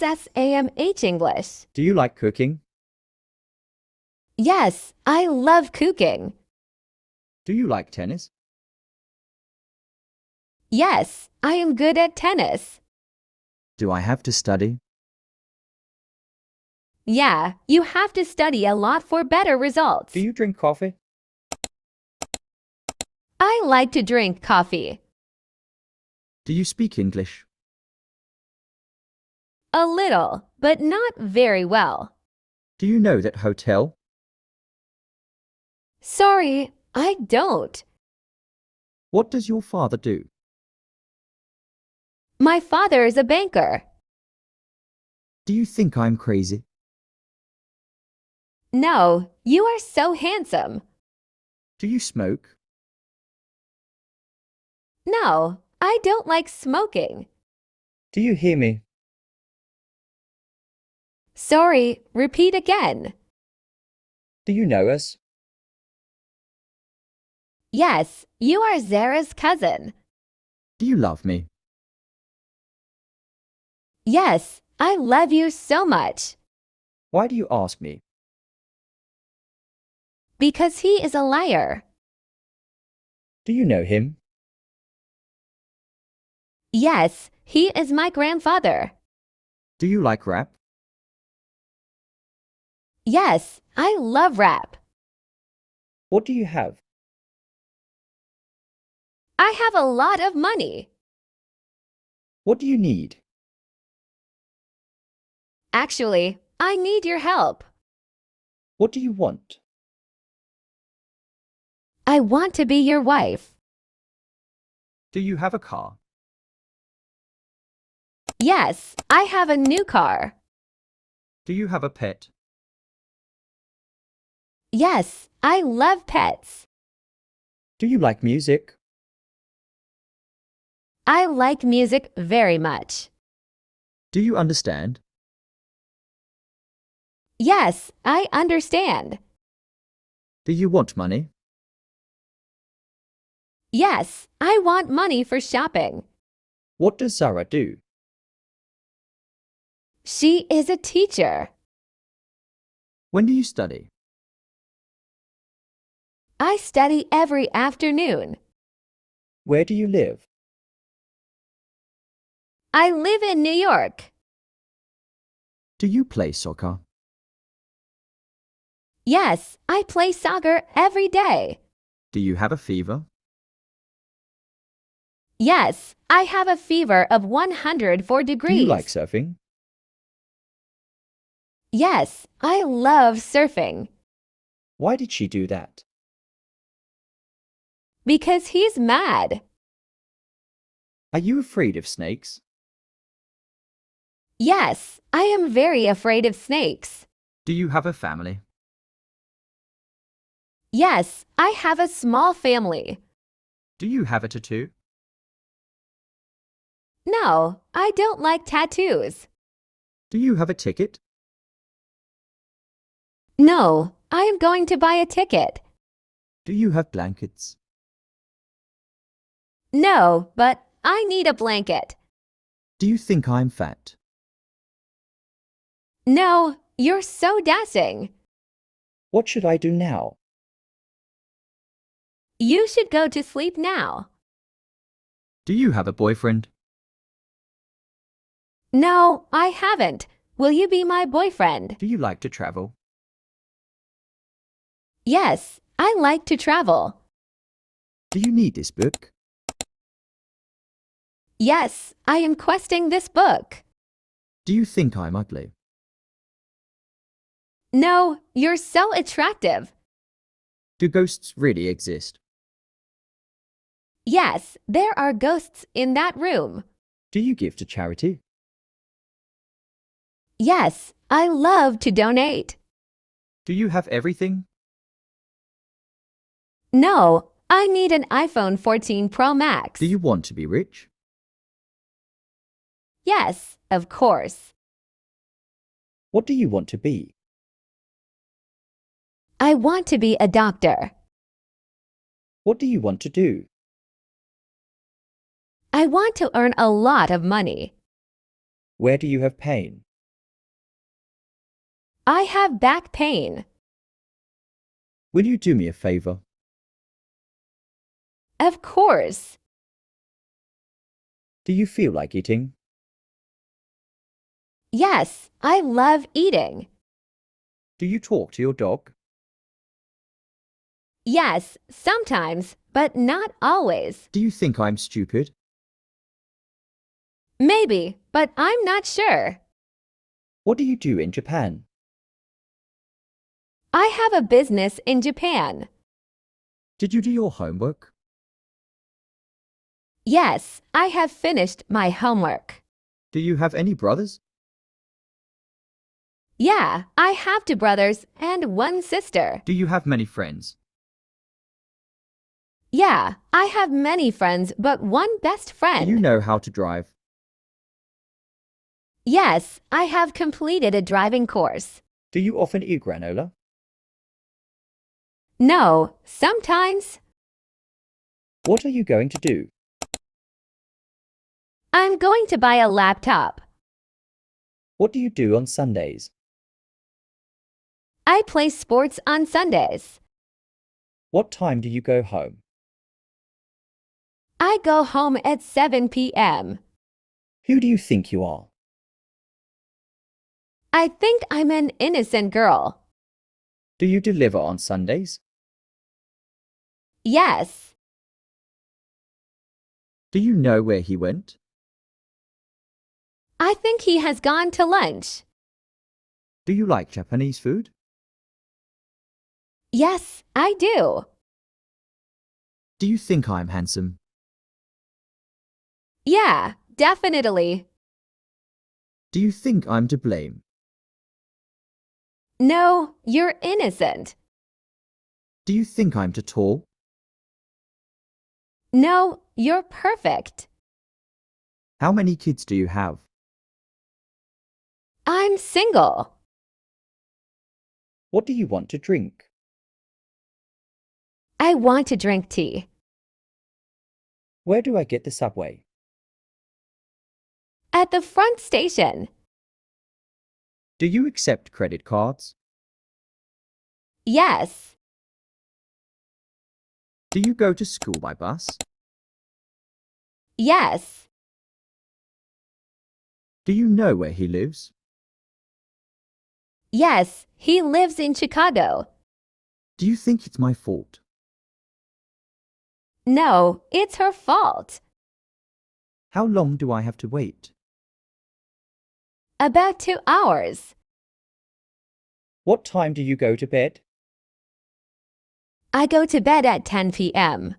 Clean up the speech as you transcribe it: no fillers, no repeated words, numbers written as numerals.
YSSAMH English. Do you like cooking? Yes, I love cooking. Do you like tennis? Yes, I am good at tennis. Do I have to study? Yeah, you have to study a lot for better results. Do you drink coffee? I like to drink coffee. Do you speak English? A little, but not very well. Do you know that hotel? Sorry, I don't. What does your father do? My father is a banker. Do you think I'm crazy? No, you are so handsome. Do you smoke? No, I don't like smoking. Do you hear me? Sorry, repeat again. Do you know us? Yes, you are Zara's cousin. Do you love me? Yes, I love you so much. Why do you ask me? Because he is a liar. Do you know him? Yes, he is my grandfather. Do you like rap? Yes, I love rap. What do you have? I have a lot of money. What do you need? Actually, I need your help. What do you want? I want to be your wife. Do you have a car? Yes, I have a new car. Do you have a pet? Yes, I love pets. Do you like music? I like music very much. Do you understand? Yes, I understand. Do you want money? Yes, I want money for shopping. What does Zara do? She is a teacher. When do you study? I study every afternoon. Where do you live? I live in New York. Do you play soccer? Yes, I play soccer every day. Do you have a fever? Yes, I have a fever of 104 degrees. Do you like surfing? Yes, I love surfing. Why did she do that? Because he's mad. Are you afraid of snakes? Yes, I am very afraid of snakes. Do you have a family? Yes, I have a small family. Do you have a tattoo? No, I don't like tattoos. Do you have a ticket? No, I am going to buy a ticket. Do you have blankets? No, but I need a blanket. Do you think I'm fat? No, you're so dashing. What should I do now? You should go to sleep now. Do you have a boyfriend? No, I haven't. Will you be my boyfriend? Do you like to travel? Yes, I like to travel. Do you need this book? Yes, I am questing this book. Do you think I'm ugly? No, you're so attractive. Do ghosts really exist? Yes, there are ghosts in that room. Do you give to charity? Yes, I love to donate. Do you have everything? No, I need an iPhone 14 Pro Max. Do you want to be rich? Yes, of course. What do you want to be? I want to be a doctor. What do you want to do? I want to earn a lot of money. Where do you have pain? I have back pain. Will you do me a favor? Of course. Do you feel like eating? Yes, I love eating. Do you talk to your dog? Yes, sometimes, but not always. Do you think I'm stupid? Maybe, but I'm not sure. What do you do in Japan? I have a business in Japan. Did you do your homework? Yes, I have finished my homework. Do you have any brothers? Yeah, I have 2 brothers and 1 sister. Do you have many friends? Yeah, I have many friends but one best friend. Do you know how to drive? Yes, I have completed a driving course. Do you often eat granola? No, sometimes. What are you going to do? I'm going to buy a laptop. What do you do on Sundays? I play sports on Sundays. What time do you go home? I go home at 7 p.m. Who do you think you are? I think I'm an innocent girl. Do you deliver on Sundays? Yes. Do you know where he went? I think he has gone to lunch. Do you like Japanese food? Yes, I do. Do you think I'm handsome? Yeah, definitely. Do you think I'm to blame? No, you're innocent. Do you think I'm too tall? No, you're perfect. How many kids do you have? I'm single. What do you want to drink? I want to drink tea. Where do I get the subway? At the front station. Do you accept credit cards? Yes. Do you go to school by bus? Yes. Do you know where he lives? Yes, he lives in Chicago. Do you think it's my fault? No, it's her fault. How long do I have to wait? About 2 hours. What time do you go to bed? I go to bed at 10 p.m.